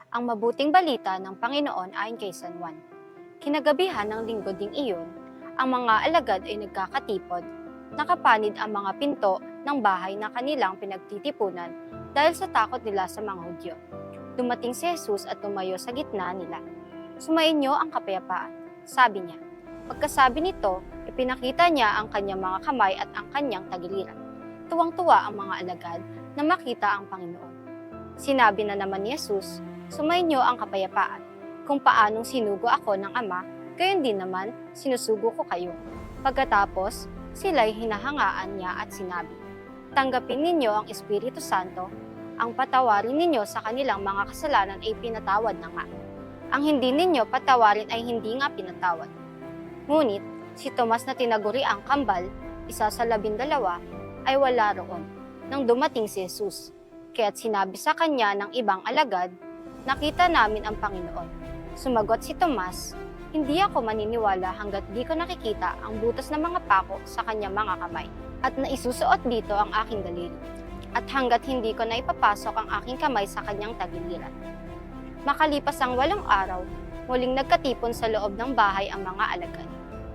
Ang mabuting balita ng Panginoon ayon kay San Juan. Kinagabihan ng linggo ding iyon, ang mga alagad ay nagkakatipon, nakapanid ang mga pinto ng bahay na kanilang pinagtitipunan dahil sa takot nila sa mga Hudyo. Dumating si Jesus at tumayo sa gitna nila. "Sumainyo ang kapayapaan," sabi niya. Pagkasabi nito, ipinakita niya ang kanyang mga kamay at ang kanyang tagiliran. Tuwang-tuwa ang mga alagad na makita ang Panginoon. Sinabi na naman ni Jesus, "Sumainyo ang kapayapaan. Kung paanong sinugo ako ng Ama, gayon din naman sinusugo ko kayo." Pagkatapos, sila'y hinahangaan niya at sinabi, "Tanggapin ninyo ang Espiritu Santo. Ang patawarin ninyo sa kanilang mga kasalanan ay pinatawad na nga. Ang hindi ninyo patawarin ay hindi nga pinatawad." Ngunit, si Tomas na tinaguri ang kambal, isa sa 12, ay wala roon nang dumating si Jesus. Kaya't sinabi sa kanya ng ibang alagad, "Nakita namin ang Panginoon." Sumagot si Tomas, "Hindi ako maniniwala hanggat di ko nakikita ang butas ng mga pako sa kanyang mga kamay, at naisusuot dito ang aking daliri, at hanggat hindi ko na ipapasok ang aking kamay sa kanyang tagiliran." Makalipas ang 8 araw, muling nagkatipon sa loob ng bahay ang mga alagad.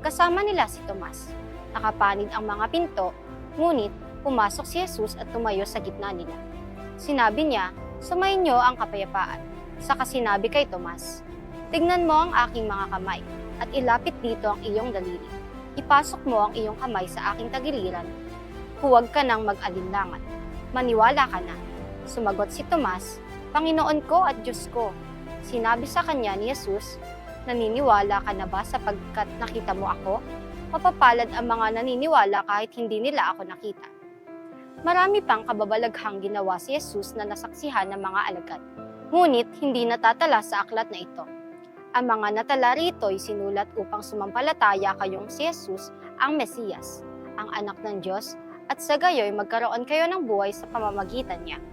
Kasama nila si Tomas. Nakapanid ang mga pinto, ngunit pumasok si Jesus at tumayo sa gitna nila. Sinabi niya, "Sumainyo ang kapayapaan." Saka sinabi kay Tomas, "Tignan mo ang aking mga kamay, at ilapit dito ang iyong daliri. Ipasok mo ang iyong kamay sa aking tagiliran. Huwag ka nang mag-alinlangan. Maniwala ka na." Sumagot si Tomas, "Panginoon ko at Diyos ko." Sinabi sa kanya ni Jesus, "Naniniwala ka na ba sapagkat nakita mo ako? Mapapalad ang mga naniniwala kahit hindi nila ako nakita." Marami pang kababalaghang ginawa si Jesus na nasaksihan ng mga alagad, ngunit hindi natatala sa aklat na ito. Ang mga natala rito ay sinulat upang sumampalataya kayong si Jesus ang Mesiyas, ang anak ng Diyos, at sa gayoy magkaroon kayo ng buhay sa pamamagitan niya.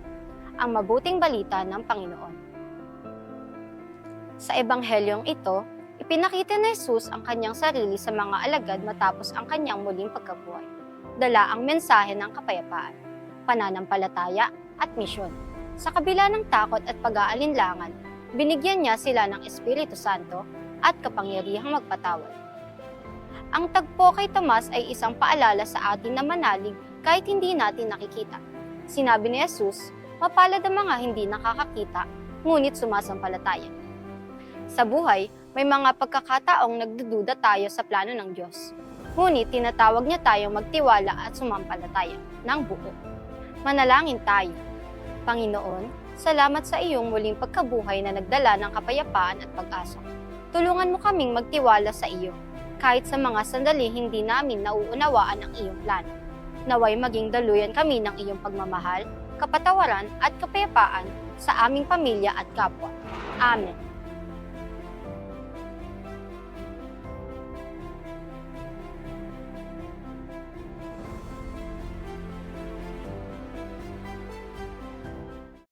Ang mabuting balita ng Panginoon. Sa ebanghelyong ito, ipinakita ni Jesus ang kanyang sarili sa mga alagad matapos ang kanyang muling pagkabuhay. Dala ang mensahe ng kapayapaan, pananampalataya at misyon. Sa kabila ng takot at pag-aalinlangan, binigyan niya sila ng Espiritu Santo at kapangyarihang magpatawad. Ang tagpo kay Tomas ay isang paalala sa atin na manalig kahit hindi natin nakikita. Sinabi ni Jesus, mapalad ang mga hindi nakakakita, ngunit sumasampalataya. Sa buhay, may mga pagkakataong nagdududa tayo sa plano ng Diyos. Ngunit tinatawag niya tayong magtiwala at sumampalataya ng buo. Manalangin tayo. Panginoon, salamat sa iyong muling pagkabuhay na nagdala ng kapayapaan at pag-asa. Tulungan mo kaming magtiwala sa iyo, kahit sa mga sandali hindi namin nauunawaan ang iyong plano. Naway maging daluyan kami ng iyong pagmamahal, kapatawaran at kapayapaan sa aming pamilya at kapwa. Amen.